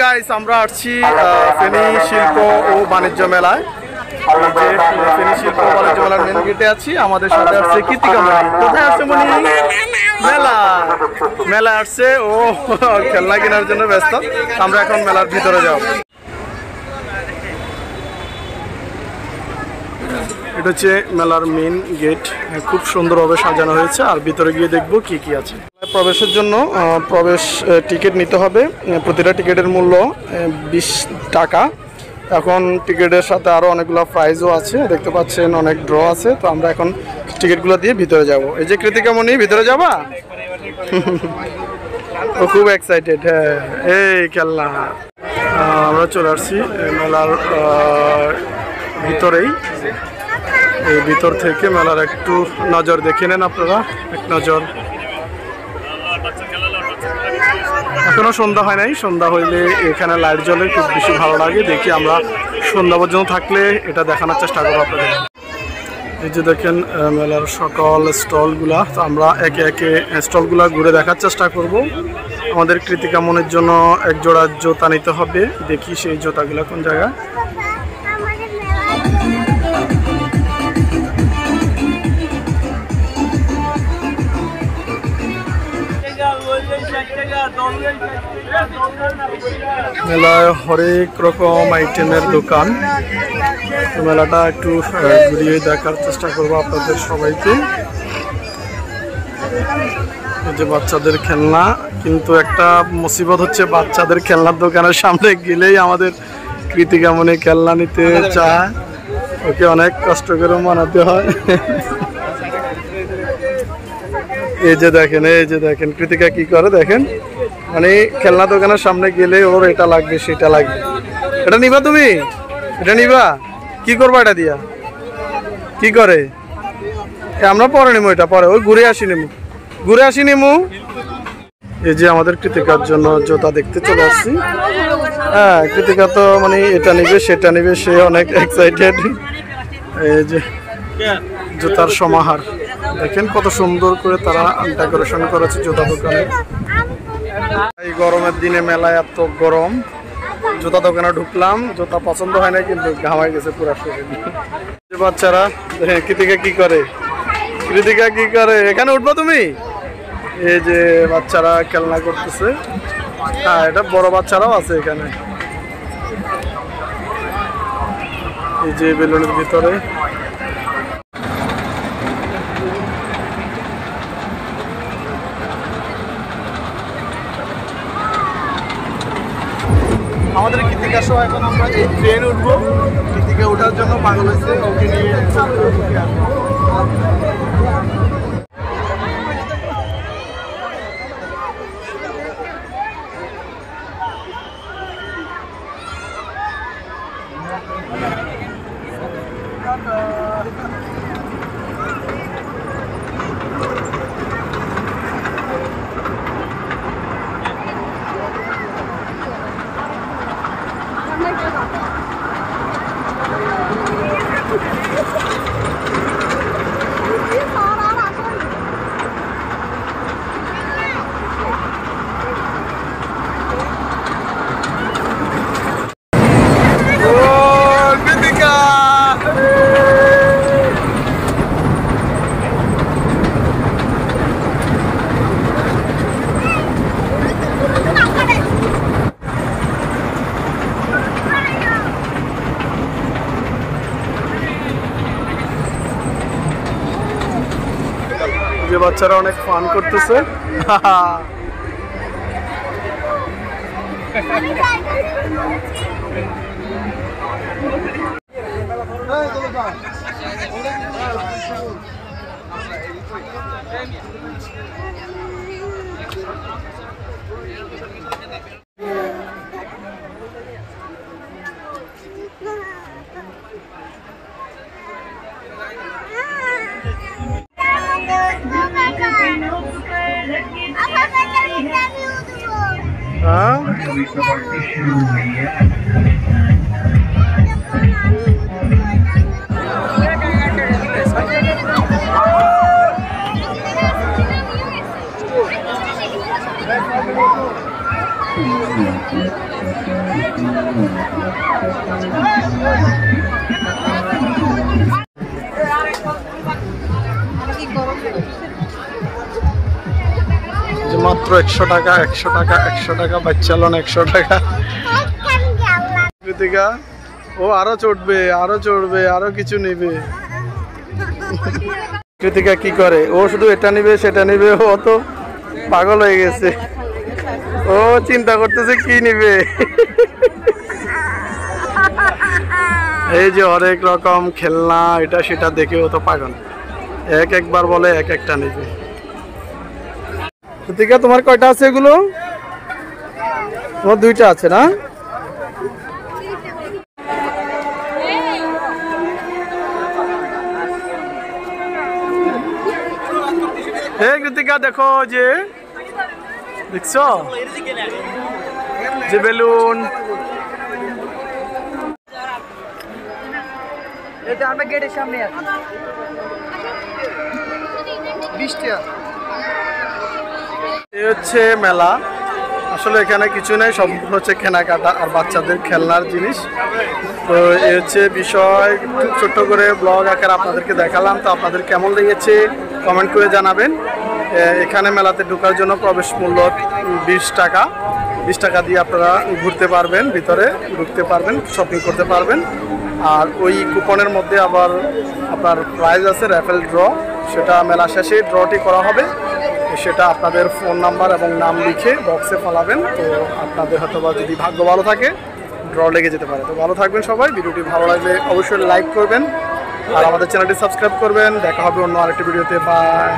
Guys আমরা আসছি ফেনী শিল্প ও বাণিজ্য মেলায়। ফেনী শিল্প ও বাণিজ্য মেলার মেন গেটে আছি। আমাদের সাথে আসছে কৃতিকা মণি। কোথায় আসছে মণি? মেলা আসছে, ও খেলনা কেনার জন্য ব্যস্ত। আমরা এখন মেলার ভিতরে যাব। এটা হচ্ছে মেলার মেন গেট, খুব সুন্দরভাবে সাজানো হয়েছে। আর ভিতরে গিয়ে দেখবো কি কি আছে। প্রবেশের জন্য প্রবেশ টিকিট নিতে হবে। প্রতিটা টিকিটের মূল্য 20 টাকা। এখন টিকিটের সাথে আরও অনেকগুলো প্রাইজও আছে, দেখতে পাচ্ছেন অনেক ড্র আছে। তো আমরা এখন টিকিটগুলো দিয়ে ভিতরে যাব। এই যে কৃতিকা মণি, ভিতরে যাবা? ও খুব এক্সাইটেড। হ্যাঁ, এই খেলনা। আমরা চলে আসছি মেলার ভিতরেই। এই ভিতর থেকে মেলার একটু নজর দেখে নেন আপনারা, এক নজর। এখনো সন্ধ্যা হয় নাই, সন্ধ্যা হইলে এখানে লাইট জ্বলে, খুব বেশি ভালো লাগে। দেখি আমরা সন্ধ্যা পর্যন্ত থাকলে এটা দেখানোর চেষ্টা করবো আপনাদের। এই যে দেখেন মেলার সকল স্টলগুলা। তো আমরা একে একে স্টলগুলা ঘুরে দেখার চেষ্টা করব। আমাদের কৃতিকা মনের জন্য এক জোড়া জুতা নিতে হবে। দেখি সেই জুতাগুলা কোন জায়গায়। মেলায় হরেক রকম আইটেমের দোকান। মেলাটা একটু ঘুরিয়ে দেখার চেষ্টা করবো আপনাদের সবাইকে। এই যে বাচ্চাদের খেলনা, কিন্তু একটা মুসিবত হচ্ছে বাচ্চাদের খেলনার দোকানের সামনে গেলেই আমাদের কৃতিকা মনে খেলনা নিতে চায়, ওকে অনেক কষ্ট করে মানাতে হয়। এই যে দেখেন কৃতিকা কি করে দেখেন, মানে খেলনা দোকানের সামনে গেলে ওর এটা লাগবে সেটা লাগবে। এটা নিবা তুমি? এটা নিবা? কি করবা এটা দিয়া? কি করে? আমরা পরে নিবো, এটা পরে, ওই ঘুরে আসি নিমু। এই যে আমাদের কৃতিকার জন্য জুতা দেখতে চলে আসছি। হ্যাঁ, কৃতিকা তো মানে এটা নিবে সেটা নিবে, সে অনেক এক্সাইটেড। এই যে জুতার সমাহার দেখেন, কত সুন্দর করে তারা ডেকোরেশন করেছে জুতা দোকানে। এই গরমের দিনে মেলায় এত গরম, জুতা দোকানে ঢুকলাম, জুতা পছন্দ হয় না, কিন্তু ঘামাই গেছে পুরা শরীর। বাচ্চারা দেখেন কৃতিকা কি করে, এখানে উঠবো তুমি? এই যে বাচ্চারা খেলনা করতেছে। হ্যাঁ, এটা বড় বাচ্চারাও আছে এখানে। এই যে বেলুনের ভিতরে আমাদের কৃতিকা সহ এখন আমরা এই ট্রেন উঠবো। কৃতিকা ওঠার জন্য পাগল হয়েছে, ওকে নিয়ে যে বাচ্চারা অনেক ফান করতেছে। মাত্র 100 টাকা, 100 টাকা, 100 টাকা, বাচ্চা লোন 100 টাকা। কৃতিকা ও আরো চড়বে, আরো চড়বে, আরো কিছু নিবে। কৃতিকা কি করে, ও শুধু এটা নিবে সেটা নিবে, ও তো পাগল হয়ে গেছে, ও চিন্তা করতেছে কি নিবে। এই যে অনেক রকম খেলনা এটা সেটা দেখে ও তো পাগল, একবার বলে এক একটা নিবে। কৃতিকা তোমার কয়টা আছে এগুলো? তোমার 2টা আছে না? এই কৃতিকা দেখো, যে দেখছো যে বেলুন, এটা আমরা গেটের সামনে আছি। 20 টাকা। এই হচ্ছে মেলা। আসলে এখানে কিছু নেই, সব হচ্ছে কেনাকাটা আর বাচ্চাদের খেলনার জিনিস। তো এই হচ্ছে বিষয়, খুব ছোট্ট করে ব্লগ আকারে আপনাদেরকে দেখালাম। তো আপনাদের কেমন লেগেছে কমেন্ট করে জানাবেন। এখানে মেলাতে ঢোকার জন্য প্রবেশ মূল্য 20 টাকা। 20 টাকা দিয়ে আপনারা ঘুরতে পারবেন, ভিতরে ঢুকতে পারবেন, শপিং করতে পারবেন। আর ওই কুপনের মধ্যে আবার আপনার প্রাইজ আছে, র্যাফেল ড্র, সেটা মেলা শেষে ড্রটি করা হবে। সেটা আপনাদের ফোন নাম্বার এবং নাম লিখে বক্সে ফেলাবেন। তো আপনাদের হয়তো বা যদি ভাগ্য ভালো থাকে ড্র লেগে যেতে পারে। তো ভালো থাকবেন সবাই, ভিডিওটি ভালো লাগলে অবশ্যই লাইক করবেন আর আমাদের চ্যানেলটি সাবস্ক্রাইব করবেন। দেখা হবে অন্য আরেকটি ভিডিওতে। বাই।